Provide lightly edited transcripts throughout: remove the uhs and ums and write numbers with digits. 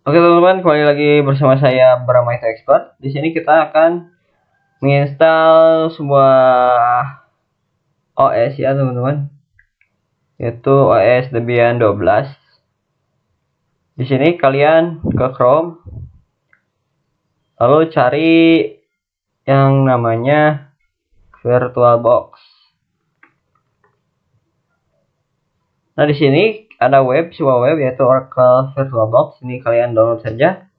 Oke teman-teman, kembali lagi bersama saya Bram IT Expert. Di sini kita akan menginstal sebuah OS ya teman-teman, yaitu OS Debian 12. Di sini kalian ke Chrome, lalu cari yang namanya VirtualBox. Nah di sini ada sebuah web yaitu Oracle VirtualBox. Ini kalian download saja.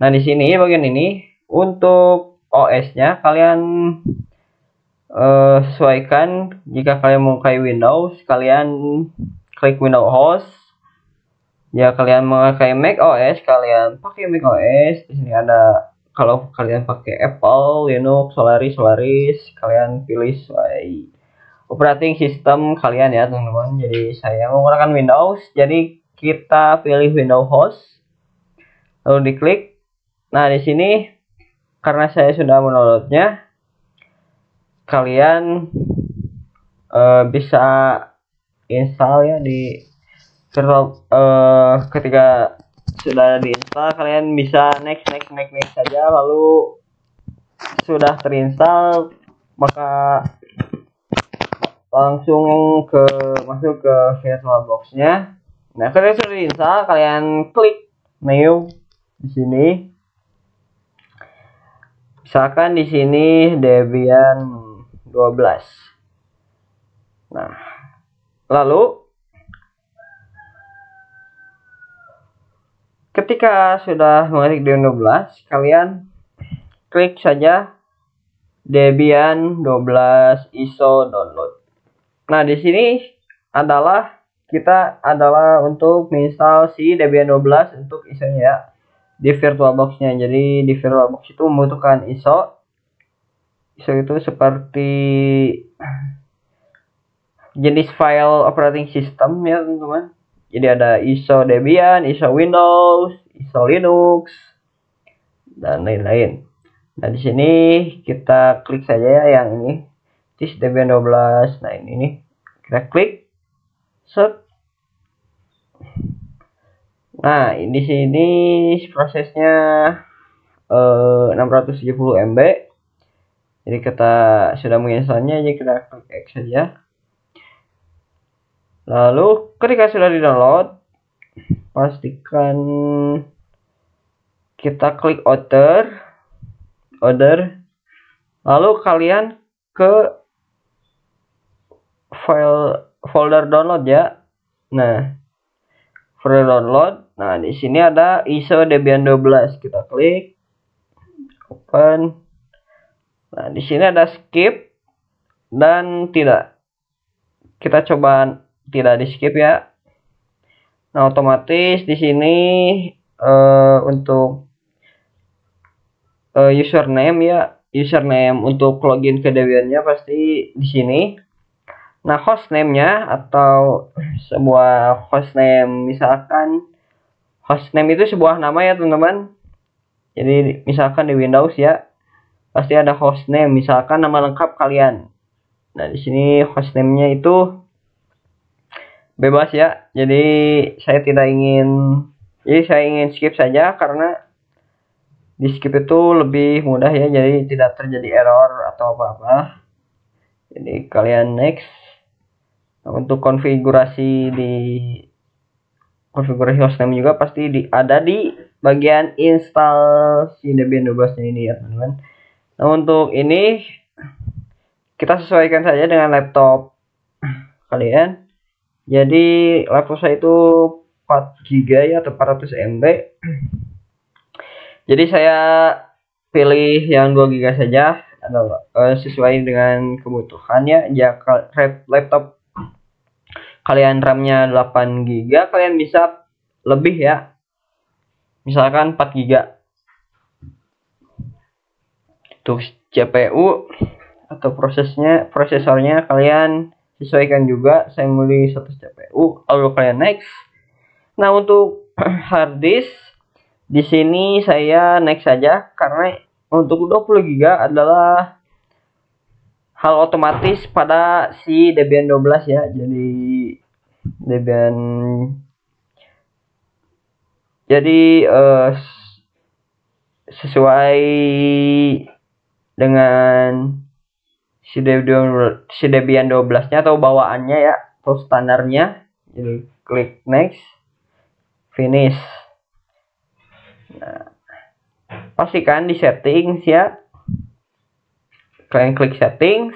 Nah di sini bagian ini untuk OS-nya kalian sesuaikan. Jika kalian memakai Windows, kalian klik Windows host. Ya kalian memakai Mac OS, kalian pakai Mac OS. Di sini ada, kalau kalian pakai Apple, Linux, Solaris, kalian pilih sesuai operating system kalian ya teman-teman. Jadi saya menggunakan Windows, jadi kita pilih Windows host, lalu diklik. Nah di sini karena saya sudah mendownloadnya, kalian bisa install ya di ketika sudah diinstal kalian bisa next saja, lalu sudah terinstall maka langsung masuk ke VirtualBox-nya. Nah, ketika sudah diinstal kalian klik new di sini. Misalkan di sini Debian 12. Nah, lalu ketika sudah mengetik Debian 12, kalian klik saja Debian 12 ISO download. Nah, di sini kita adalah untuk menginstal si Debian 12 untuk ISO-nya ya, di VirtualBox-nya. Jadi di VirtualBox itu membutuhkan ISO. ISO itu seperti jenis file operating system ya teman-teman. Jadi ada ISO Debian, ISO Windows, ISO Linux, dan lain-lain. Nah di sini kita klik saja ya yang ini, this Debian 12. Nah ini nih, kita klik, set. Nah di sini prosesnya 670 MB. Jadi kita sudah menginstalnya, jadi kita klik X saja. Lalu ketika sudah di-download, pastikan kita klik order. Lalu kalian ke folder download ya. Nah, folder download. Nah, di sini ada ISO Debian 12. Kita klik, open. Nah, di sini ada skip dan tidak. Kita coba tidak di skip ya. Nah, otomatis di sini untuk username untuk login ke Debian-nya pasti di sini. Nah, hostname-nya atau sebuah hostname, misalkan hostname itu sebuah nama ya teman-teman. Jadi misalkan di Windows ya, pasti ada hostname, misalkan nama lengkap kalian. Nah, di sini hostname-nya itu bebas ya. Jadi saya ingin skip saja karena di skip itu lebih mudah ya, jadi tidak terjadi error atau apa-apa. Jadi kalian next. Nah, untuk konfigurasi hostname juga pasti ada di bagian install si Debian 12 ini ya teman-teman. Nah untuk ini kita sesuaikan saja dengan laptop kalian. Jadi laptop saya itu 4 GB ya, atau 400 MB. Jadi saya pilih yang 2 GB saja, sesuai dengan kebutuhannya. Jika laptop kalian RAM-nya 8 GB, kalian bisa lebih ya, misalkan 4 GB. Untuk CPU atau prosesornya kalian sesuaikan juga. Saya memilih 1 CPU, lalu kalian next. Nah untuk hard disk di sini saya next saja karena untuk 20 GB adalah hal otomatis pada si Debian 12 ya. Jadi Debian Jadi sesuai dengan si Debian 12-nya atau bawaannya ya, atau standarnya. Jadi klik next, finish. Nah, pastikan di settings ya. Kalian klik settings,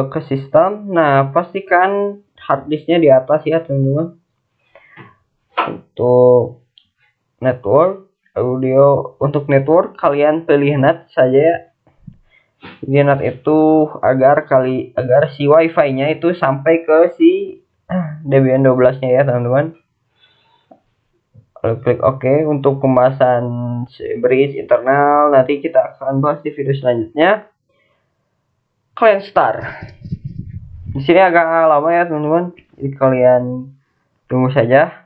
ke sistem. Nah, pastikan harddisknya di atas ya teman-teman. Untuk network audio, untuk network kalian pilih NAT saja ya. Jadi NAT itu agar si wifi-nya itu sampai ke si Debian 12-nya ya teman-teman. Lalu klik OK. Untuk pembahasan bridge internal nanti kita akan bahas di video selanjutnya. Kalian start. Di sini agak lama ya teman-teman, jadi kalian tunggu saja.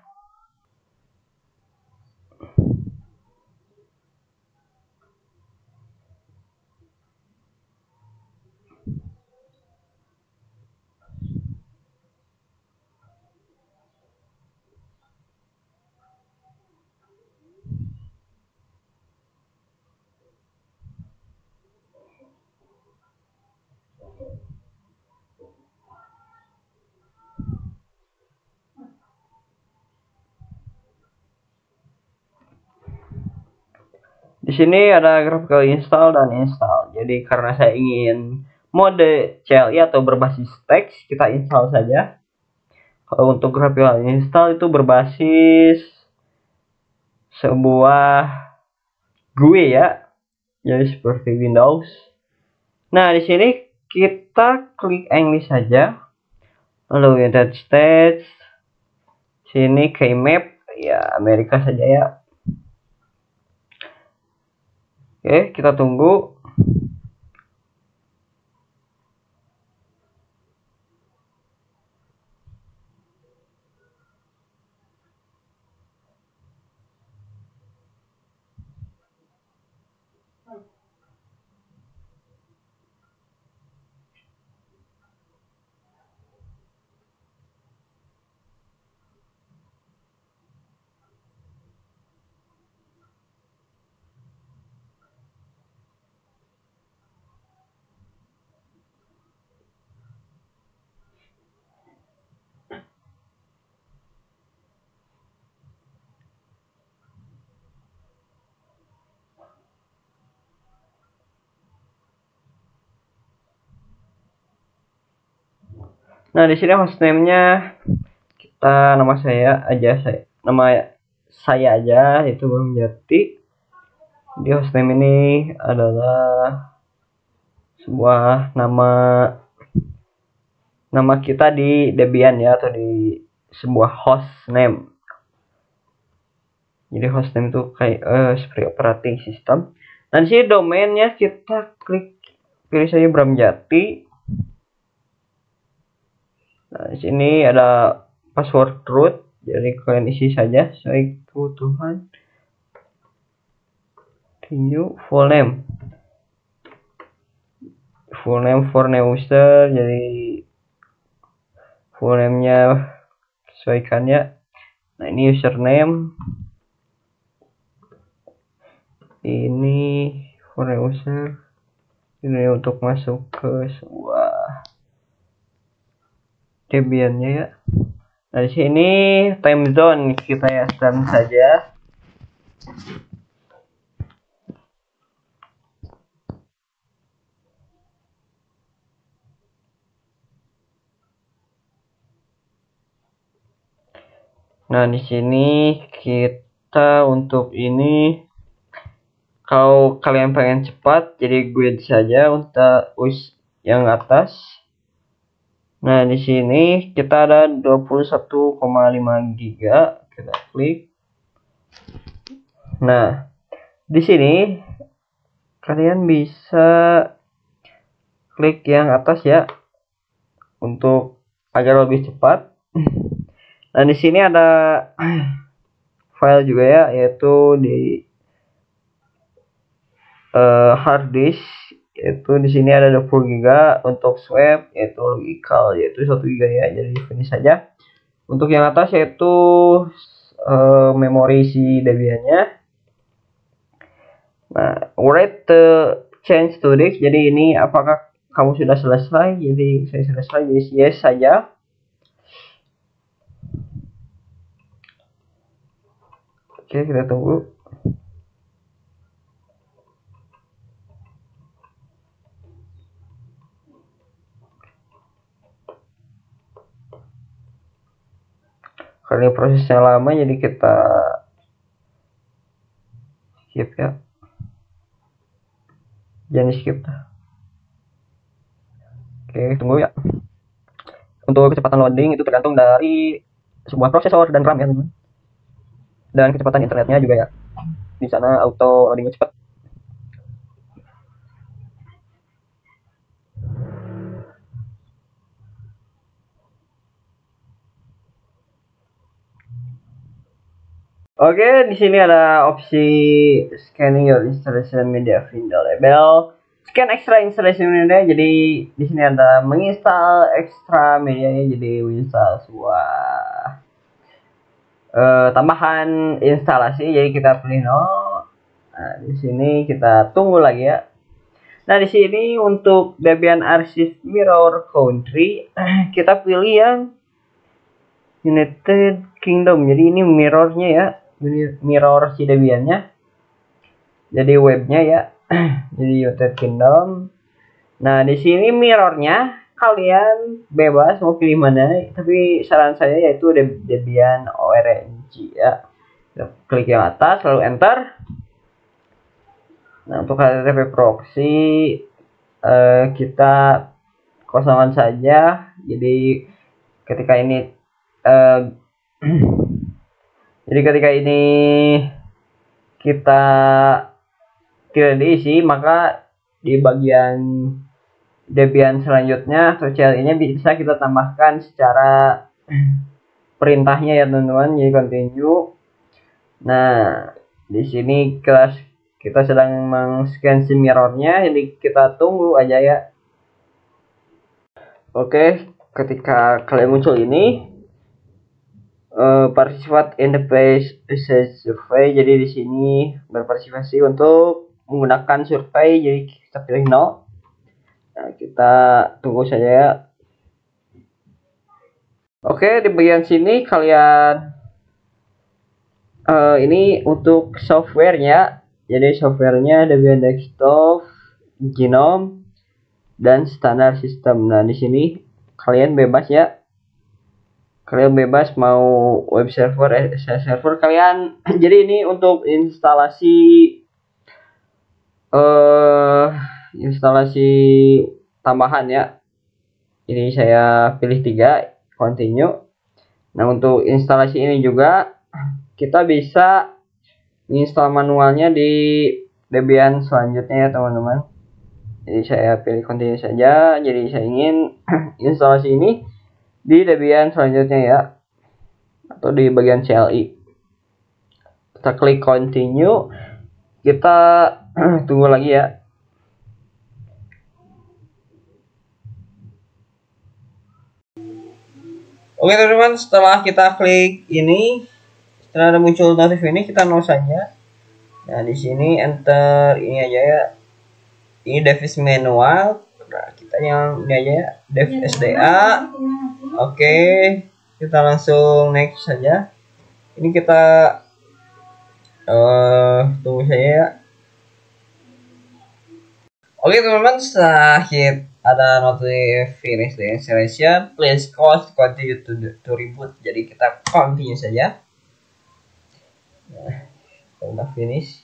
Di sini ada graphical install dan install. Jadi karena saya ingin mode CLI atau berbasis teks, kita install saja. Kalau untuk graphical install itu berbasis sebuah GUI ya, jadi seperti Windows. Nah, di sini kita klik English saja. Lalu United States. Sini keymap ya Amerika saja ya. Oke, kita tunggu. Nah, di sini hostname-nya kita nama saya aja itu Bang Jati. Di hostname ini adalah sebuah nama kita di Debian ya, atau di sebuah hostname. Jadi hostname itu kayak seperti operating system. Dan sini domainnya kita pilih saja Bramjati. Nah, di sini ada password root, jadi kalian isi saja saya kebutuhan. New full name for new user, jadi full name-nya sesuaikan ya. Nah, ini username, ini for new user, ini untuk masuk ke sebuah Debian-nya ya. Nah, di sini time zone kita ya setting saja. Nah, di sini kita untuk ini, kalau kalian pengen cepat, jadi guide saja untuk yang atas. Nah, di sini kita ada 21,5 GB, kita klik. Nah, di sini kalian bisa klik yang atas ya untuk agar lebih cepat. Nah, di sini ada file juga ya, yaitu di hard disk, yaitu di sini ada 20 GB. Untuk swap yaitu logical yaitu 1 GB ya, jadi finish saja. Untuk yang atas yaitu memori si Debian-nya. Nah, write the change to disk. Jadi ini apakah kamu sudah selesai? Jadi saya selesai, jadi yes saja. Oke, kita tunggu. Karena prosesnya lama, jadi kita skip ya. Jangan skip. Oke, tunggu ya. Untuk kecepatan loading itu tergantung dari sebuah prosesor dan RAM ya, teman-teman. Dan kecepatan internetnya juga ya. Di sana auto loadingnya cepat. Oke, di sini ada opsi scanning your installation media window label. Scan extra installation media. Jadi di sini ada menginstal extra media, jadi menginstal sebuah tambahan instalasi. Jadi kita pilih no. Nah, di sini kita tunggu lagi ya. Nah, di sini untuk Debian Archive Mirror Country kita pilih yang United Kingdom. Jadi ini mirrornya ya, mirror si Debian-nya. Jadi webnya ya. Jadi United Kingdom. Nah, di sini mirrornya kalian bebas mau pilih mana, tapi saran saya yaitu Debian ORNG ya. Klik yang atas lalu enter. Nah, untuk HTTP proxy kita kosongan saja. Jadi ketika ini jadi ketika ini kita tidak diisi, maka di bagian Debian selanjutnya atau CLI-nya bisa kita tambahkan secara perintahnya ya teman-teman. Jadi continue. Nah, di sini kita sedang meng-scan si mirrornya, jadi kita tunggu aja ya. Oke, ketika kalian muncul ini participate in the page survey. Jadi di sini berpartisipasi untuk menggunakan survei, jadi kita pilih no. Nah, kita tunggu saja ya. Oke, di bagian sini kalian ini untuk softwarenya. Jadi softwarenya Debian Desktop, Genome, dan standar sistem. Nah, di sini kalian bebas ya. Kalian bebas mau web server, server kalian. Jadi ini untuk instalasi instalasi tambahan ya. Jadi saya pilih 3, continue. Nah, untuk instalasi ini juga kita bisa install manualnya di Debian selanjutnya ya teman-teman. Jadi saya pilih continue saja. Jadi saya ingin instalasi ini di Debian selanjutnya ya, atau di bagian CLI. Kita klik continue, kita tunggu lagi ya. Oke teman-teman, setelah kita klik ini, setelah ada muncul notif ini, kita no saja. Nah, di sini enter ini aja ya. Ini device manual. Nah, kita yang ini aja ya, dev SDA. Oke, kita langsung next saja. Ini kita tunggu saja ya. Oke teman-teman, setelah ada notif finish the installation, please continue to reboot. Jadi kita continue saja. Nah, kita udah finish.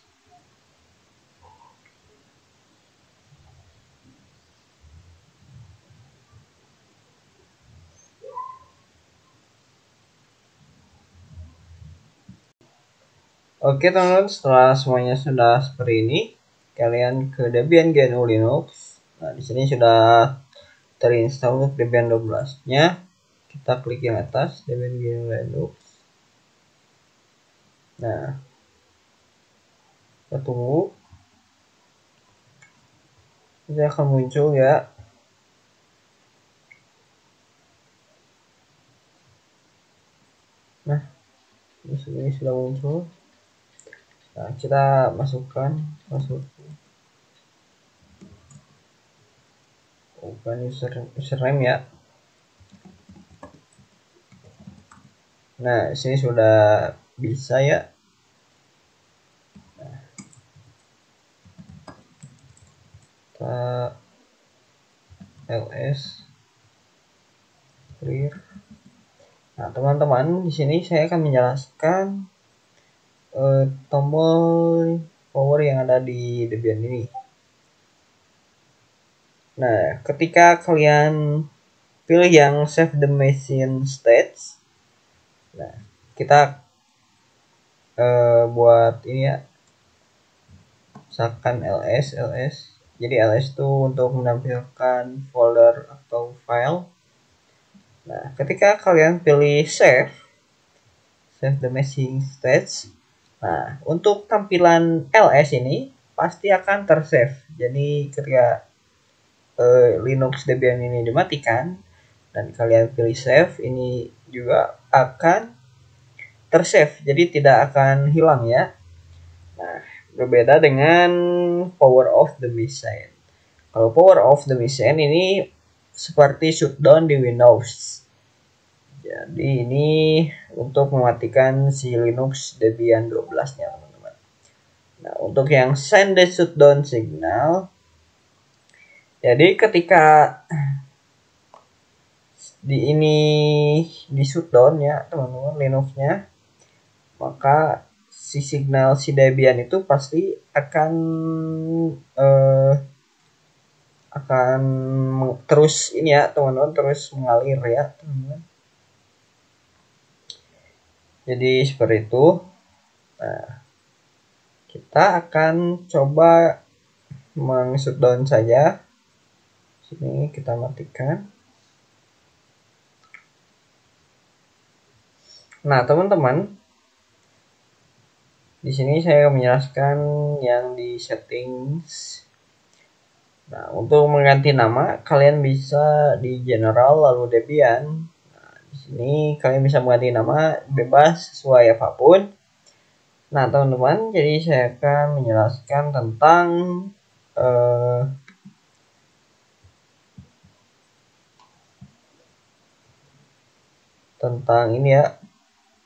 Oke teman-teman, setelah semuanya sudah seperti ini, kalian ke Debian GNU Linux. Nah, di sini sudah terinstall untuk Debian 12-nya. Kita klik yang atas Debian GNU Linux. Nah, kita tunggu. Ini akan muncul ya. Ini sudah muncul. Nah, kita masuk bukan username ya. Nah, sini sudah bisa ya. Nah, kita ls clear. Nah, teman-teman, di sini saya akan menjelaskan tombol power yang ada di Debian ini. Nah, ketika kalian pilih yang save the machine states, nah kita buat ini ya, misalkan ls. Jadi ls itu untuk menampilkan folder atau file. Nah, ketika kalian pilih save the machine states, nah untuk tampilan ls ini pasti akan tersave. Jadi ketika Linux Debian ini dimatikan dan kalian pilih save, ini juga akan tersave, jadi tidak akan hilang ya. Nah, berbeda dengan power of the machine. Kalau power of the machine ini seperti shutdown di Windows. Jadi ini untuk mematikan si Linux Debian 12-nya, teman-teman. Nah, untuk yang send the shutdown signal, jadi ketika di shutdown ya teman-teman Linuxnya, maka si signal si Debian itu pasti akan terus ini ya teman-teman, terus mengalir ya teman-teman. Jadi seperti itu. Nah, kita akan coba meng-shutdown saja. Sini kita matikan. Nah, teman-teman, di sini saya menjelaskan yang di settings. Nah, untuk mengganti nama, kalian bisa di general lalu Debian. Nah, di sini kalian bisa mengganti nama bebas sesuai apapun. Nah, teman-teman, jadi saya akan menjelaskan tentang ini ya.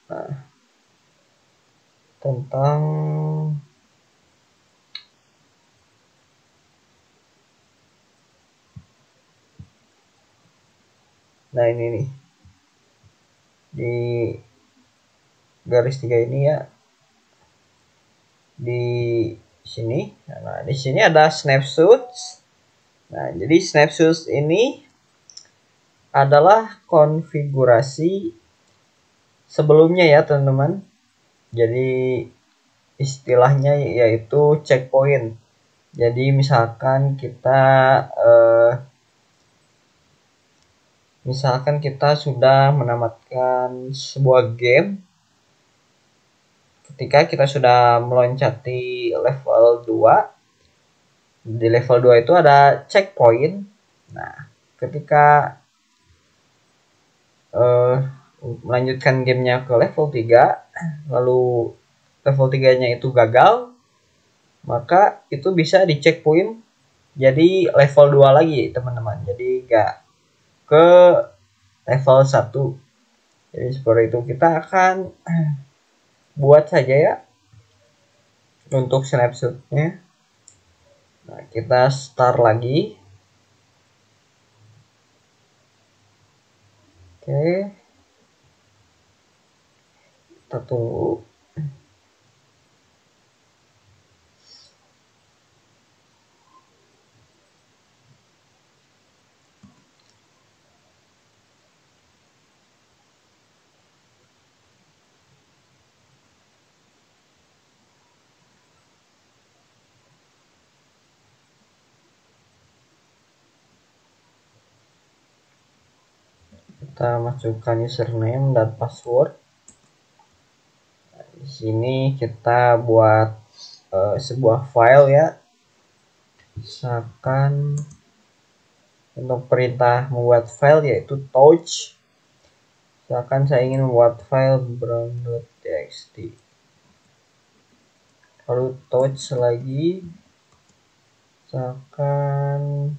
Nah, tentang ini nih di garis 3 ini ya, di sini. Nah, di sini ada snapshots. Nah, jadi snapshots ini adalah konfigurasi sebelumnya ya teman-teman. Jadi istilahnya yaitu checkpoint. Jadi misalkan kita sudah menamatkan sebuah game, ketika kita sudah meloncati level 2, di level 2 itu ada checkpoint. Nah, ketika melanjutkan gamenya ke level 3, lalu level 3 nya itu gagal, maka itu bisa di checkpoint jadi level 2 lagi teman-teman. Jadi gak ke level 1. Jadi seperti itu. Kita akan buat saja ya untuk snapshotnya. Nah, kita start lagi. Oke, kita tunggu. Kita masukkan username dan password. Nah, di sini kita buat sebuah file ya. Misalkan untuk perintah membuat file yaitu touch. Misalkan saya ingin membuat file bram.txt, lalu touch lagi, misalkan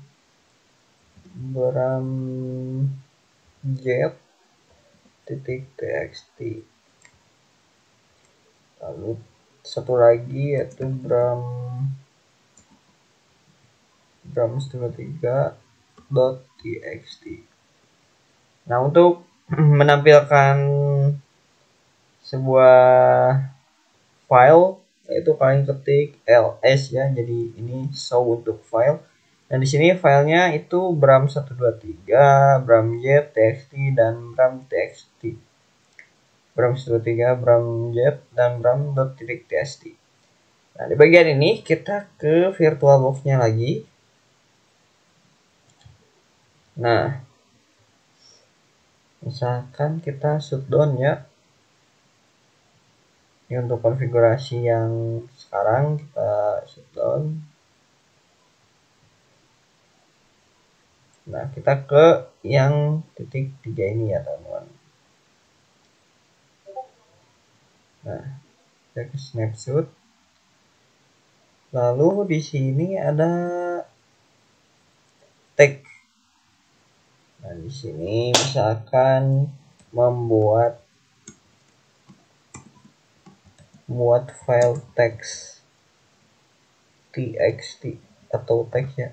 bram.jet.txt, lalu satu lagi yaitu bram.txt. Nah, untuk menampilkan sebuah file, yaitu kalian ketik ls ya. Jadi ini show untuk file. Dan di sini filenya itu bram123, bram.jet.txt dan bram.txt. bram123, bram.jet dan bram.txt. Nah, di bagian ini kita ke VirtualBox-nya lagi. Nah, misalkan kita shutdown ya. Ini untuk konfigurasi yang sekarang kita shutdown. Nah, kita ke yang titik 3 ini ya, teman-teman. Nah, kita ke snapshot. Lalu di sini ada tag. Nah, di sini misalkan membuat file teks txt atau teks ya.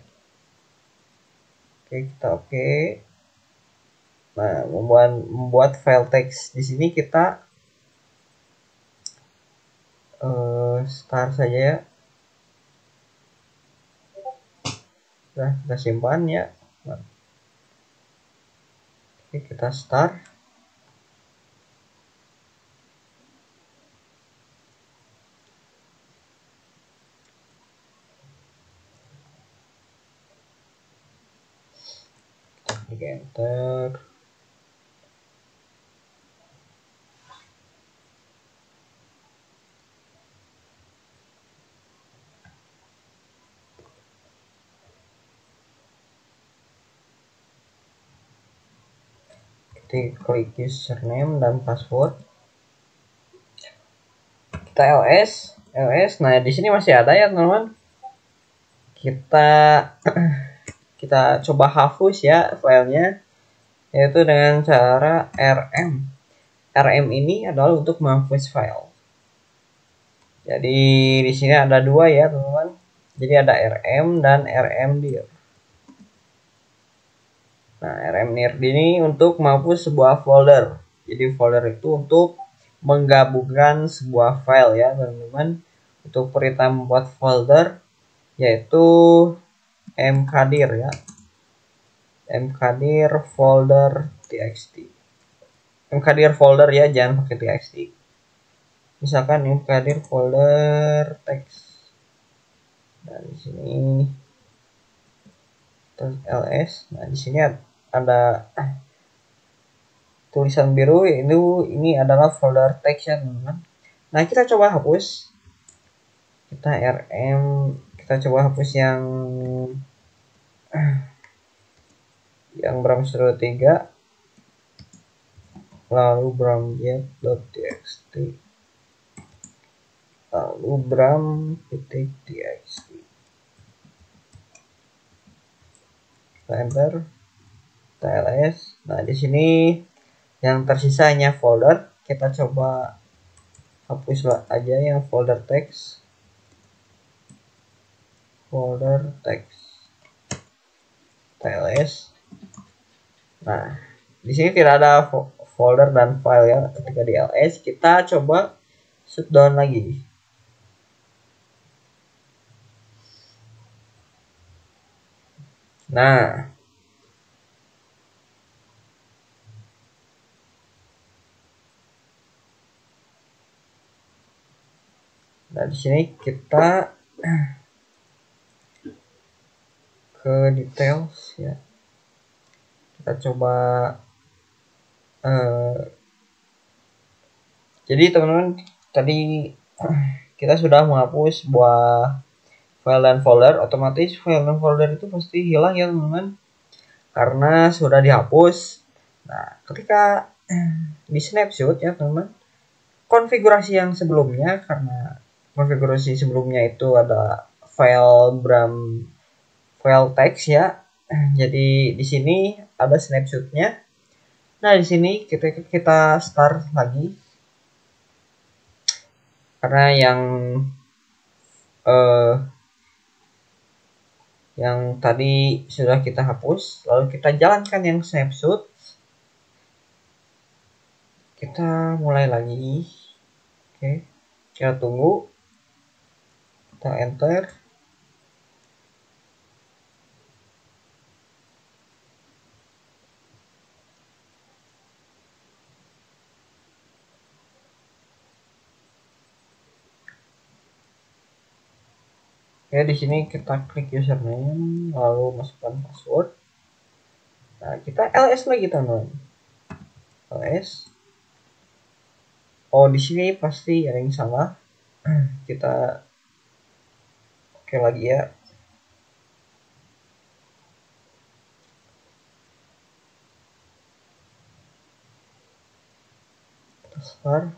Oke, kita oke. Nah, membuat file teks di sini kita start saja ya. Nah, kita simpan ya. Nah, oke, kita start. Klik enter. Kita klik username dan password. Kita ls. Nah, di sini masih ada ya, teman-teman. Kita coba hapus ya filenya, yaitu dengan cara rm. Rm ini adalah untuk menghapus file. Jadi di sini ada dua ya, teman-teman. Jadi ada rm dan rmdir. Nah, rmdir ini untuk menghapus sebuah folder. Jadi folder itu untuk menggabungkan sebuah file ya, teman-teman. Untuk perintah membuat folder yaitu mkdir ya. Mkdir folder txt. Mkdir folder ya, jangan pakai txt. Misalkan mkdir folder teks. Nah, di sini terus ls. Nah, di sini ada tulisan biru, ini adalah folder teks ya, teman-teman. Nah, kita coba hapus. Kita rm, kita coba hapus yang bram123, lalu bram.jet.txt, lalu bram.txt. Enter, kita ls. Nah, di sini yang tersisa hanya folder. Kita coba hapus aja yang folder teks. Folder teks. ls. Nah, di sini tidak ada folder dan file ya. Ketika di ls, kita coba shutdown lagi. Nah, di sini kita ke details ya. Kita coba jadi teman-teman, tadi kita sudah menghapus sebuah file dan folder. Otomatis file dan folder itu pasti hilang ya, teman-teman, karena sudah dihapus. Nah, ketika di snapshot ya teman, konfigurasi yang sebelumnya, karena konfigurasi sebelumnya itu ada file file teks ya. Jadi di sini ada snapshotnya. Nah di sini kita start lagi, karena yang tadi sudah kita hapus, lalu kita jalankan yang snapshot. Kita mulai lagi. Oke, kita tunggu, kita enter. Ya, di sini kita klik username, lalu masukkan password. Nah, kita ls lagi teman. ls. Oh, di sini pasti ada yang salah. Kita oke lagi ya. Kita start.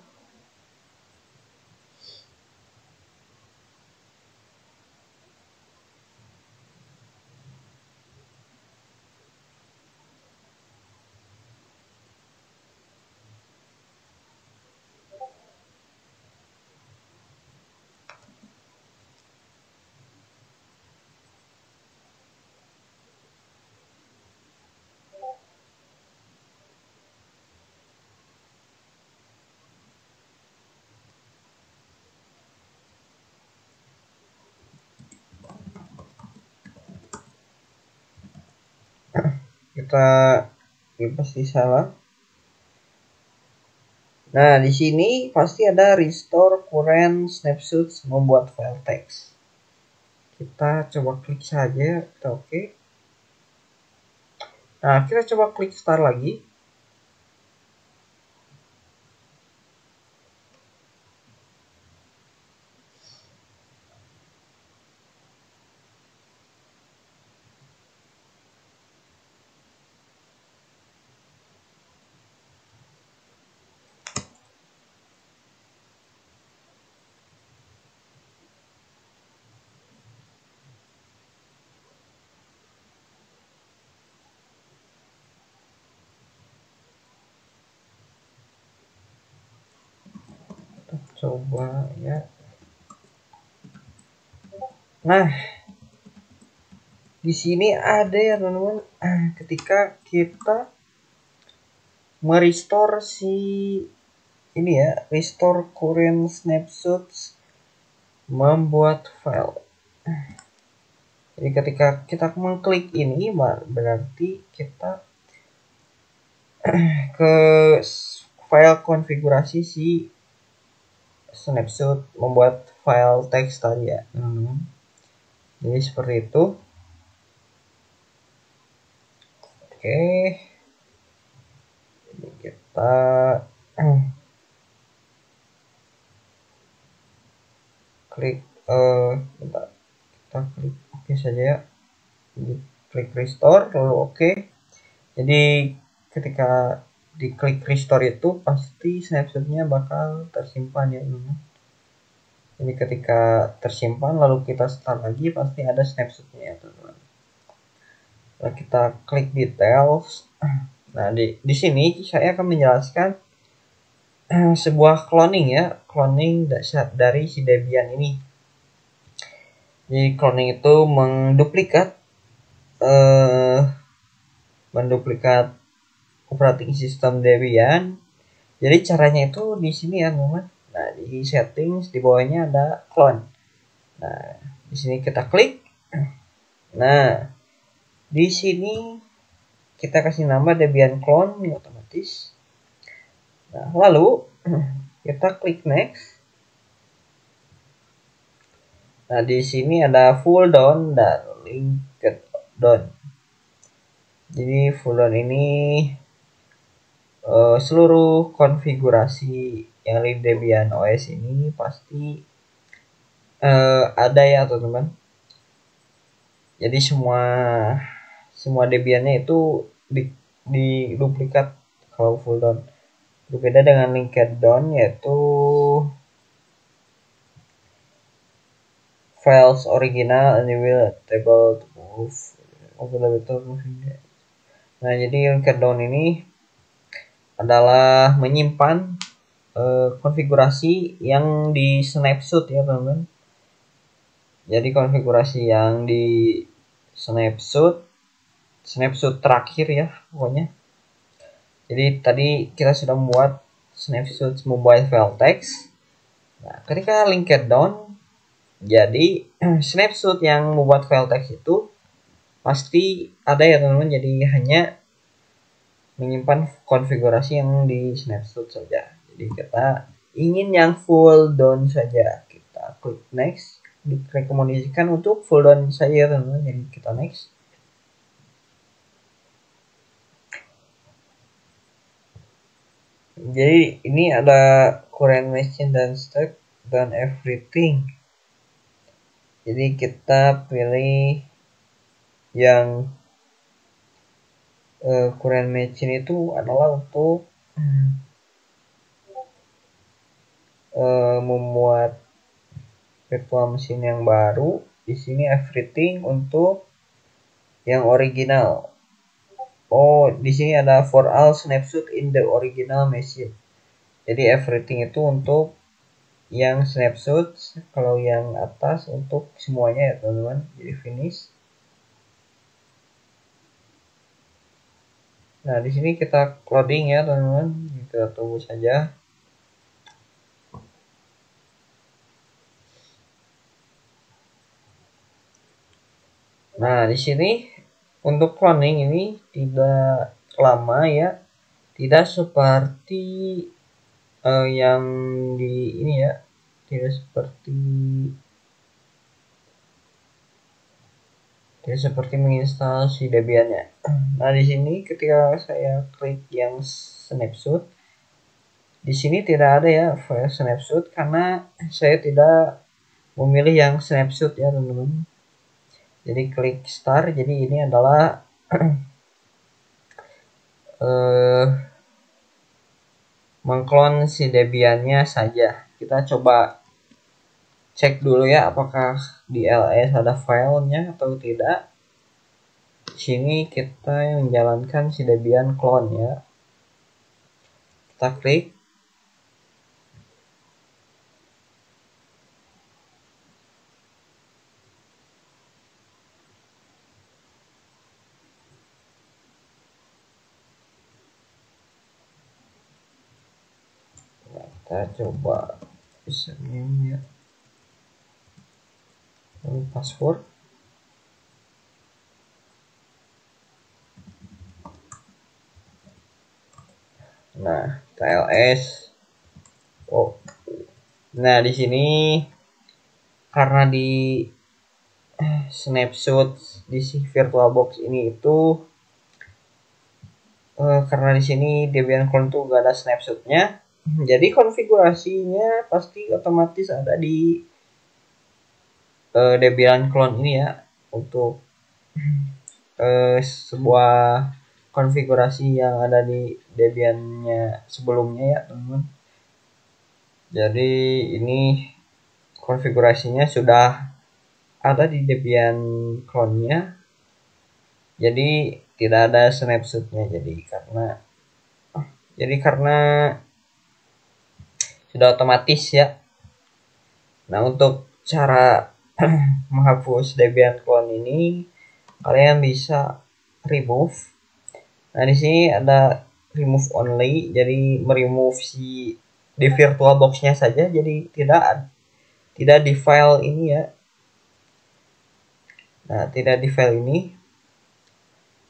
Ini pasti salah. Nah, di sini pasti ada restore current snapshots membuat file text. Kita coba klik saja, kita oke. Nah, kita coba klik start lagi. Coba ya. Nah, di sini ada ya teman-teman, ketika kita merestore si ini ya, restore current snapshots membuat file. Jadi ketika kita mengklik ini berarti kita ke file konfigurasi si snapshot membuat file teks tadi ya teman-teman. Jadi seperti itu. Oke, ini kita klik bentar. Kita klik oke saja ya. Jadi klik restore lalu oke. Jadi ketika diklik restore itu pasti snapshotnya bakal tersimpan ya teman-teman. Jadi ketika tersimpan lalu kita start lagi pasti ada snapshotnya ya teman-teman. Lalu kita klik details. Nah di sini saya akan menjelaskan sebuah cloning ya, cloning dari si Debian ini. Jadi cloning itu menduplikat operating system Debian. Jadi caranya itu di sini ya teman-teman. Nah di settings di bawahnya ada clone. Nah di sini kita klik. Nah di sini kita kasih nama Debian clone otomatis. Nah lalu kita klik next. Nah di sini ada full down dan linked down. Jadi full down ini seluruh konfigurasi yang di Debian OS ini pasti ada ya teman-teman. Jadi semua Debiannya itu di duplikat kalau full down. Berbeda dengan linked down, yaitu files original and will table to move. Nah, jadi linked down ini adalah menyimpan konfigurasi yang di snapshot ya teman-teman. Jadi konfigurasi yang di snapshot terakhir ya pokoknya. Jadi tadi kita sudah membuat snapshot mobile file text. Nah, ketika linked down, jadi snapshot yang membuat file text itu pasti ada ya teman-teman. Jadi hanya menyimpan konfigurasi yang di snapshot saja. Jadi kita ingin yang full down saja, kita klik next. Direkomendasikan untuk full down saja teman-teman. Jadi kita next. Jadi ini ada current machine dan stack dan everything. Jadi kita pilih yang current machine itu adalah untuk membuat virtual machine yang baru. Di sini everything untuk yang original. Oh, di sini ada for all snapshot in the original machine. Jadi everything itu untuk yang snapshot, kalau yang atas untuk semuanya ya teman-teman. Jadi finish. Nah, di sini kita loading ya teman-teman. Kita tunggu saja. Nah, di sini untuk cloning ini tidak lama ya. Tidak seperti yang di ini ya. Tidak seperti menginstal si Debian-nya. Nah, di sini ketika saya klik yang snapshot, di sini tidak ada ya file snapshot karena saya tidak memilih yang snapshot ya teman-teman. Jadi klik start. Jadi ini adalah mengklon si Debian-nya saja. Kita coba cek dulu ya apakah di ls ada filenya atau tidak. Di sini kita menjalankan si Debian clone ya. Kita klik. Kita coba username ya, lalu password. Nah, TLS. Oh, nah di sini karena di snapshot di si VirtualBox ini itu karena di sini Debian clone tuh gak ada snapshotnya. Jadi konfigurasinya pasti otomatis ada di Debian clone ini ya, untuk sebuah konfigurasi yang ada di Debian-nya sebelumnya ya teman-teman. Jadi ini konfigurasinya sudah ada di Debian clone-nya. Jadi tidak ada snapshot-nya. Jadi karena sudah otomatis ya. Nah, untuk cara menghapus Debian clone ini kalian bisa remove. Nah, di sini ada remove only, jadi meremove si di VirtualBox-nya saja, jadi tidak di file ini ya. Nah, tidak di file ini.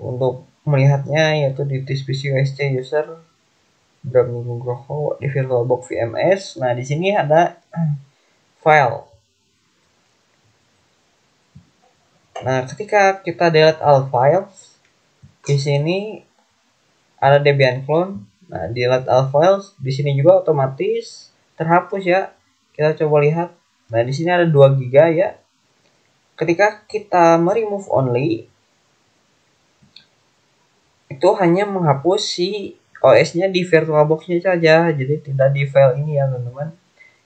Untuk melihatnya yaitu di disk user di VirtualBox VMS. Nah, di sini ada file. Nah, ketika kita delete all files, di sini ada Debian clone. Nah, delete all files, di sini juga otomatis terhapus ya. Kita coba lihat. Nah, di sini ada 2 GB ya. Ketika kita remove only, itu hanya menghapus si OS-nya di VirtualBox-nya saja, jadi tidak di file ini ya teman-teman.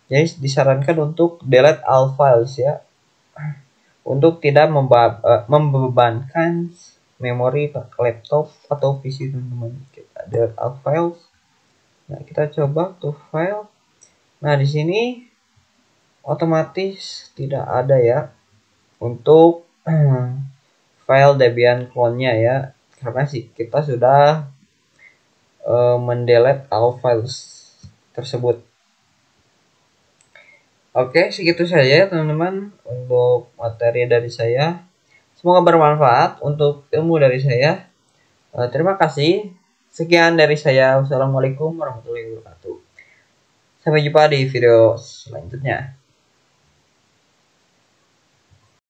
Jadi disarankan untuk delete all files ya, untuk tidak membebankan memori laptop atau PC teman-teman. Kita delete all files. Nah, kita coba to file. Nah, di sini otomatis tidak ada ya untuk file Debian clone-nya ya, karena kita sudah mendelete all files tersebut. Oke, segitu saja teman-teman untuk materi dari saya. Semoga bermanfaat untuk ilmu dari saya. Terima kasih. Sekian dari saya. Wassalamualaikum warahmatullahi wabarakatuh. Sampai jumpa di video selanjutnya.